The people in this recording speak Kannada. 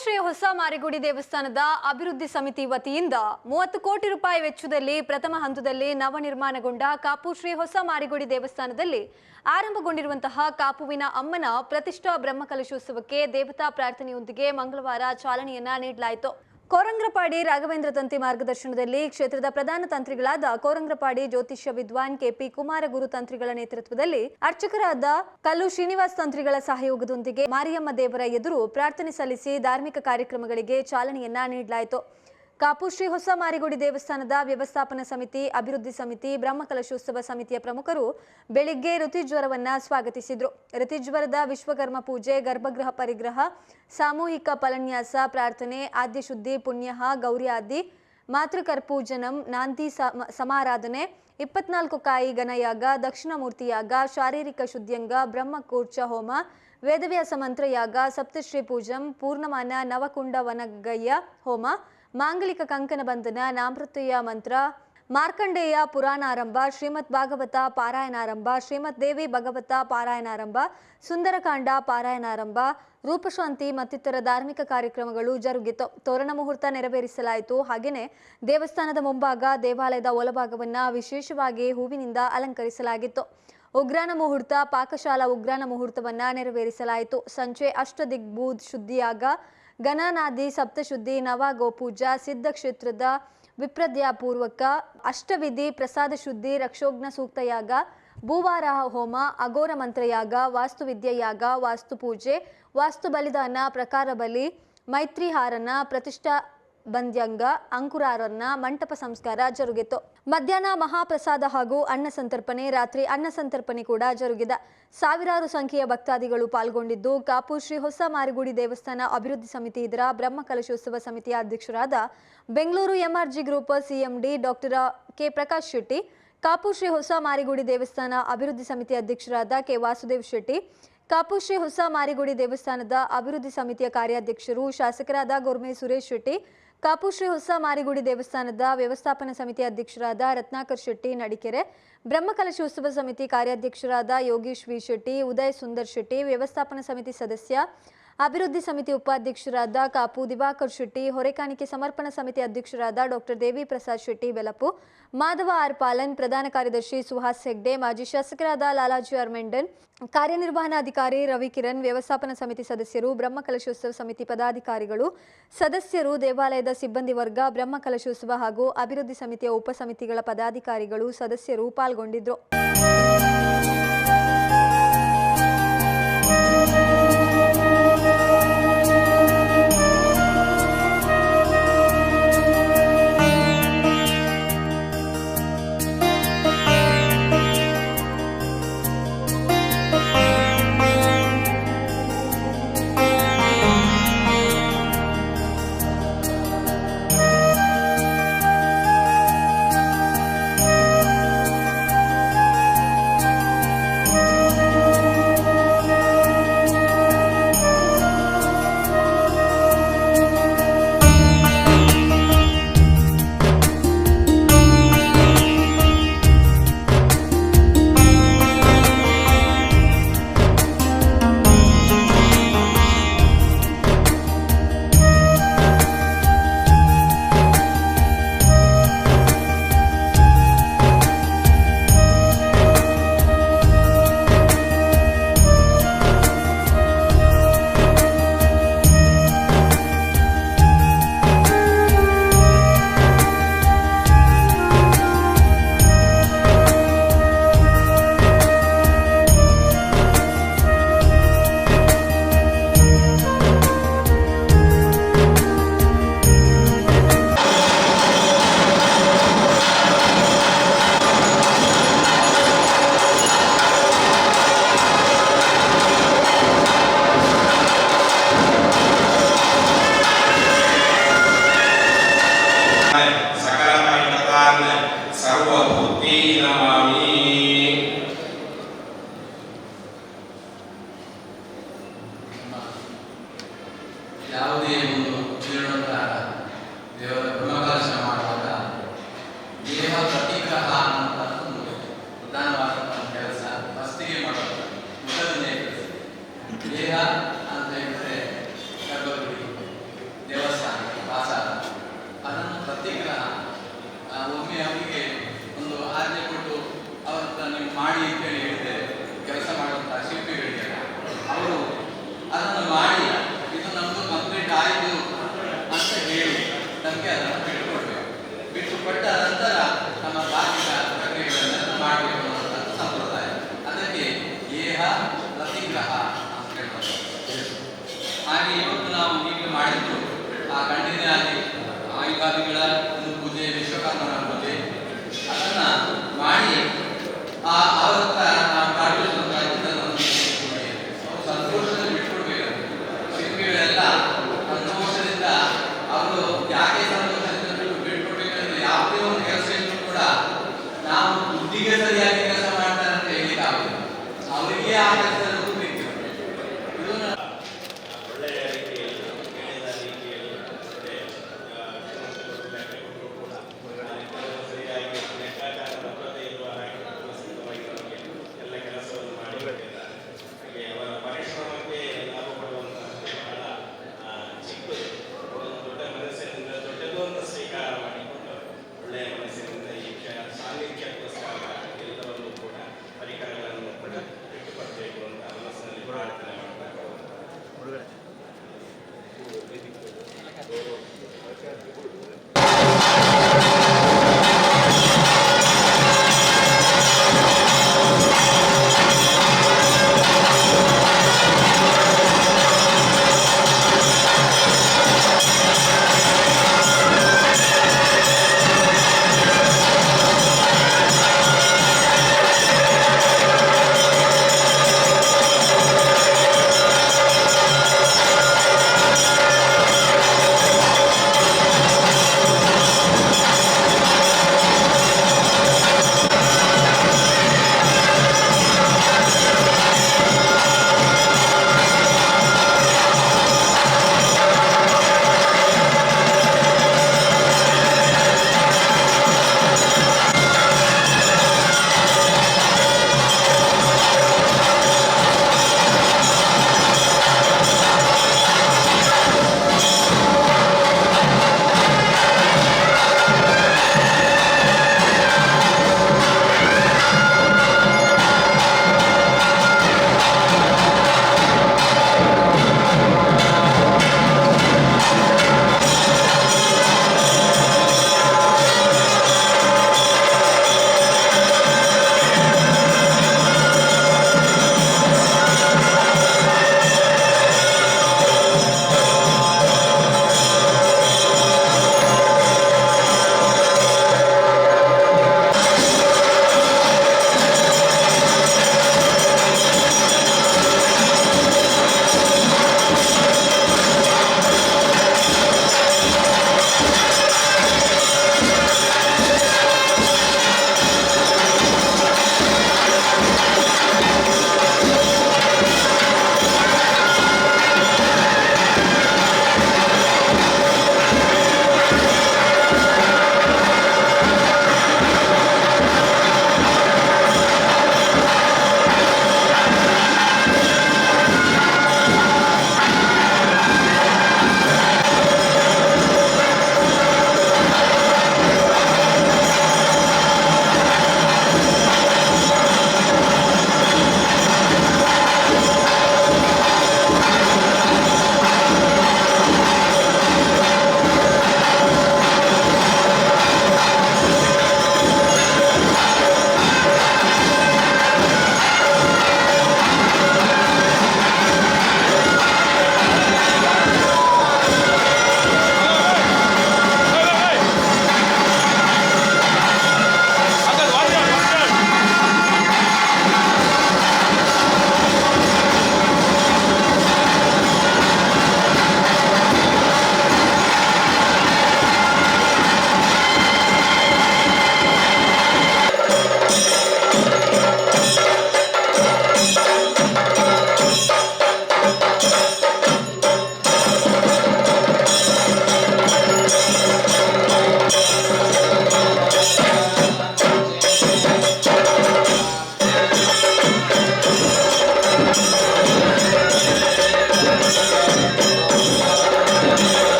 ಶ್ರೀ ಹೊಸ ಮಾರಿಗುಡಿ ದೇವಸ್ಥಾನದ ಅಭಿವೃದ್ಧಿ ಸಮಿತಿ ವತಿಯಿಂದ 30 ಕೋಟಿ ರೂಪಾಯಿ ವೆಚ್ಚದಲ್ಲಿ ಪ್ರಥಮ ಹಂತದಲ್ಲಿ ನವನಿರ್ಮಾಣಗೊಂಡ ಕಾಪು ಶ್ರೀ ಹೊಸ ಮಾರಿಗುಡಿ ದೇವಸ್ಥಾನದಲ್ಲಿ ಆರಂಭಗೊಂಡಿರುವಂತಹ ಕಾಪುವಿನ ಅಮ್ಮನ ಪ್ರತಿಷ್ಠಾ ಬ್ರಹ್ಮಕಲಶೋತ್ಸವಕ್ಕೆ ದೇವತಾ ಪ್ರಾರ್ಥನೆಯೊಂದಿಗೆ ಮಂಗಳವಾರ ಚಾಲನೆಯನ್ನ ನೀಡಲಾಯಿತು. ಕೋರಂಗ್ರಪಾಡಿ ರಾಘವೇಂದ್ರ ತಂತಿ ಮಾರ್ಗದರ್ಶನದಲ್ಲಿ ಕ್ಷೇತ್ರದ ಪ್ರಧಾನ ತಂತ್ರಿಗಳಾದ ಕೋರಂಗ್ರಪಾಡಿ ಜ್ಯೋತಿಷ್ಯ ವಿದ್ವಾನ್ ಕೆಪಿ ಕುಮಾರಗುರು ತಂತ್ರಿಗಳ ನೇತೃತ್ವದಲ್ಲಿ ಅರ್ಚಕರಾದ ಕಲ್ಲು ಶ್ರೀನಿವಾಸ್ ತಂತ್ರಿಗಳ ಸಹಯೋಗದೊಂದಿಗೆ ಮಾರಿಯಮ್ಮ ದೇವರ ಎದುರು ಪ್ರಾರ್ಥನೆ ಸಲ್ಲಿಸಿ ಧಾರ್ಮಿಕ ಕಾರ್ಯಕ್ರಮಗಳಿಗೆ ಚಾಲನೆಯನ್ನ ನೀಡಲಾಯಿತು. ಕಾಪು ಶ್ರೀ ಹೊಸ ಮಾರಿಗುಡಿ ದೇವಸ್ಥಾನದ ವ್ಯವಸ್ಥಾಪನಾ ಸಮಿತಿ, ಅಭಿವೃದ್ಧಿ ಸಮಿತಿ, ಬ್ರಹ್ಮಕಲಶೋತ್ಸವ ಸಮಿತಿಯ ಪ್ರಮುಖರು ಬೆಳಿಗ್ಗೆ ಋತುಜ್ವರವನ್ನ ಸ್ವಾಗತಿಸಿದ್ರು. ಋತುಜ್ವರದ ವಿಶ್ವಕರ್ಮ ಪೂಜೆ, ಗರ್ಭಗೃಹ ಪರಿಗ್ರಹ, ಸಾಮೂಹಿಕ ಫಲನ್ಯಾಸ, ಪ್ರಾರ್ಥನೆ, ಆದ್ಯ ಶುದ್ಧಿ, ಪುಣ್ಯಹ, ಗೌರಿ ಆದಿ, ಮಾತೃಕರ್ಪೂಜನಂ, ನಾಂದಿ ಸಮಾರಾಧನೆ, 24 ಕಾಯಿ ಗಣಯಾಗ, ದಕ್ಷಿಣಮೂರ್ತಿ ಯಾಗ, ಶಾರೀರಿಕ ಶುದ್ಧಿಯಂಗ, ಬ್ರಹ್ಮಕೂರ್ಚ ಹೋಮ, ವೇದವ್ಯಾಸ ಮಂತ್ರಯಾಗ, ಸಪ್ತಶ್ರೀ ಪೂಜಂ, ಪೂರ್ಣಮಾನ ನವಕುಂಡ ವನಗಯ್ಯ ಹೋಮ, ಮಾಂಗಲಿಕ ಕಂಕಣ ಬಂಧನ, ನಾಮೃತ್ಯ ಮಂತ್ರ, ಮಾರ್ಕಂಡೇಯ ಪುರಾಣಾರಂಭ, ಶ್ರೀಮದ್ ಭಾಗವತ ಪಾರಾಯಣಾರಂಭ, ಶ್ರೀಮದ್ ದೇವಿ ಭಗವತ ಪಾರಾಯಣಾರಂಭ, ಸುಂದರಕಾಂಡ ಪಾರಾಯಣಾರಂಭ, ರೂಪಶಾಂತಿ ಮತ್ತಿತರ ಧಾರ್ಮಿಕ ಕಾರ್ಯಕ್ರಮಗಳು ಜರುಗಿತು. ತೋರಣ ಮುಹೂರ್ತ ನೆರವೇರಿಸಲಾಯಿತು. ಹಾಗೆಯೇ ದೇವಸ್ಥಾನದ ಮುಂಭಾಗ, ದೇವಾಲಯದ ಒಳಭಾಗವನ್ನ ವಿಶೇಷವಾಗಿ ಹೂವಿನಿಂದ ಅಲಂಕರಿಸಲಾಗಿತ್ತು. ಉಗ್ರಾಣ ಮುಹೂರ್ತ, ಪಾಕಶಾಲಾ ಉಗ್ರಾಣ ಮುಹೂರ್ತವನ್ನ ನೆರವೇರಿಸಲಾಯಿತು. ಸಂಜೆ ಅಷ್ಟದಿಗ್ಬೂದ್ ಶುದ್ಧಿಯಾಗ, ಗಣನಾದಿ ಸಪ್ತಶುದ್ಧಿ, ನವ ಗೋಪೂಜಾ, ಸಿದ್ಧ ಕ್ಷೇತ್ರದ ವಿಪ್ರದ್ಯಾಪೂರ್ವಕ, ಅಷ್ಟವಿಧಿ ಪ್ರಸಾದ ಶುದ್ಧಿ, ರಕ್ಷೋಗ್ನ ಸೂಕ್ತಯಾಗ, ಭೂವಾರಾಹ ಹೋಮ, ಅಘೋರ ಮಂತ್ರಯಾಗ, ವಾಸ್ತುವಿದ್ಯೆಯಾಗ, ವಾಸ್ತು ಪೂಜೆ, ವಾಸ್ತು ಬಲಿದಾನ, ಪ್ರಕಾರ ಬಲಿ, ಮೈತ್ರಿಹಾರನ, ಪ್ರತಿಷ್ಠಾ ಬಂದ್ಯಂಗ, ಅಂಕುರಾರನ, ಮಂಟಪ ಸಂಸ್ಕಾರ ಜರುಗಿತು. ಮಧ್ಯಾಹ್ನ ಮಹಾಪ್ರಸಾದ ಹಾಗೂ ಅನ್ನ ಸಂತರ್ಪಣೆ, ರಾತ್ರಿ ಅನ್ನ ಸಂತರ್ಪಣೆ ಕೂಡ ಜರುಗಿದೆ. ಸಾವಿರಾರು ಸಂಖ್ಯೆಯ ಭಕ್ತಾದಿಗಳು ಪಾಲ್ಗೊಂಡಿದ್ದು, ಕಾಪು ಶ್ರೀ ಹೊಸ ಮಾರಿಗುಡಿ ದೇವಸ್ಥಾನ ಅಭಿವೃದ್ಧಿ ಸಮಿತಿ ಇದರ ಬ್ರಹ್ಮಕಲಶೋತ್ಸವ ಸಮಿತಿಯ ಅಧ್ಯಕ್ಷರಾದ Bengaluru MRG group CMD doctor K Prakash Shetty, Kapu Shri ಹೊಸ ಮಾರಿಗುಡಿ ದೇವಸ್ಥಾನ ಅಭಿವೃದ್ಧಿ ಸಮಿತಿ ಅಧ್ಯಕ್ಷರಾದ ಕೆ ವಾಸುದೇವ್ ಶೆಟ್ಟಿ, ಕಾಪು ಶ್ರೀ ಹೊಸ ಮಾರಿಗುಡಿ ದೇವಸ್ಥಾನದ ಅಭಿವೃದ್ಧಿ ಸಮಿತಿಯ ಕಾರ್ಯಾಧ್ಯಕ್ಷರು ಶಾಸಕರಾದ ಗೋರ್ಮೆ ಸುರೇಶ್ ಶೆಟ್ಟಿ, ಕಾಪು ಶ್ರೀ ಹೊಸ ಮಾರಿಗುಡಿ ದೇವಸ್ಥಾನದ ವ್ಯವಸ್ಥಾಪನಾ ಸಮಿತಿ ಅಧ್ಯಕ್ಷರಾದ ರತ್ನಾಕರ್ ಶೆಟ್ಟಿ ನಡಿಕೆರೆ, ಬ್ರಹ್ಮಕಲಶೋತ್ಸವ ಸಮಿತಿ ಕಾರ್ಯಾಧ್ಯಕ್ಷರಾದ ಯೋಗೀಶ್ ವಿ ಶೆಟ್ಟಿ, ಉದಯ್ ಸುಂದರ್ ಶೆಟ್ಟಿ, ವ್ಯವಸ್ಥಾಪನಾ ಸಮಿತಿ ಸದಸ್ಯ, ಅಭಿವೃದ್ಧಿ ಸಮಿತಿ ಉಪಾಧ್ಯಕ್ಷರಾದ ಕಾಪು ದಿವಾಕರ್ ಶೆಟ್ಟಿ, ಹೊರೆಕಾಣಿಕೆ ಸಮರ್ಪಣಾ ಸಮಿತಿ ಅಧ್ಯಕ್ಷರಾದ ಡಾಕ್ಟರ್ ದೇವಿ ಪ್ರಸಾದ್ ಶೆಟ್ಟಿ ಬೆಲಪು, ಮಾಧವ ಆರ್ ಪಾಲನ್, ಪ್ರಧಾನ ಕಾರ್ಯದರ್ಶಿ ಸುಹಾಸ್ ಹೆಗ್ಡೆ, ಮಾಜಿ ಶಾಸಕರಾದ ಲಾಲಾಜಿ ಆರ್ ಮೆಂಡನ್, ಕಾರ್ಯನಿರ್ವಹಣಾಧಿಕಾರಿ ರವಿ ಕಿರಣ್, ವ್ಯವಸ್ಥಾಪನಾ ಸಮಿತಿ ಸದಸ್ಯರು, ಬ್ರಹ್ಮಕಲಶೋತ್ಸವ ಸಮಿತಿ ಪದಾಧಿಕಾರಿಗಳು, ಸದಸ್ಯರು, ದೇವಾಲಯದ ಸಿಬ್ಬಂದಿ ವರ್ಗ, ಬ್ರಹ್ಮಕಲಶೋತ್ಸವ ಹಾಗೂ ಅಭಿವೃದ್ಧಿ ಸಮಿತಿಯ ಉಪಸಮಿತಿಗಳ ಪದಾಧಿಕಾರಿಗಳು, ಸದಸ್ಯರು ಪಾಲ್ಗೊಂಡಿದ್ದರು. ಯಾವುದೇ ಒಂದು ಜೀರ್ಣೋದ್ಧಾರ ದೇವರ ಬ್ರಹ್ಮಕಲಶ ಮಾಡುವಾಗ ದೇಹ ಪ್ರತಿಗ್ರಹ ಅನ್ನುವಂಥದ್ದು ಒಂದು ಪ್ರಧಾನವಾದಂತಹ ಕೆಲಸ ಫಸ್ಟಿಗೆ ಮಾಡೋದು ಮೊದಲನೇ ಕೆಲಸ. ದೇಹ ಅಂತ ಹೇಳಿದ್ರೆ ಗರ್ಭಗುಡಿ, ಆ ಕಂಟಿನ್ಯೂ ಆಯುಧಾದಿಗಳ ಒಂದು ಪೂಜೆ, ವಿಶ್ವಕರ್ಮನ ಪೂಜೆ ಅದನ್ನ ಮಾಡಿ ಅವರ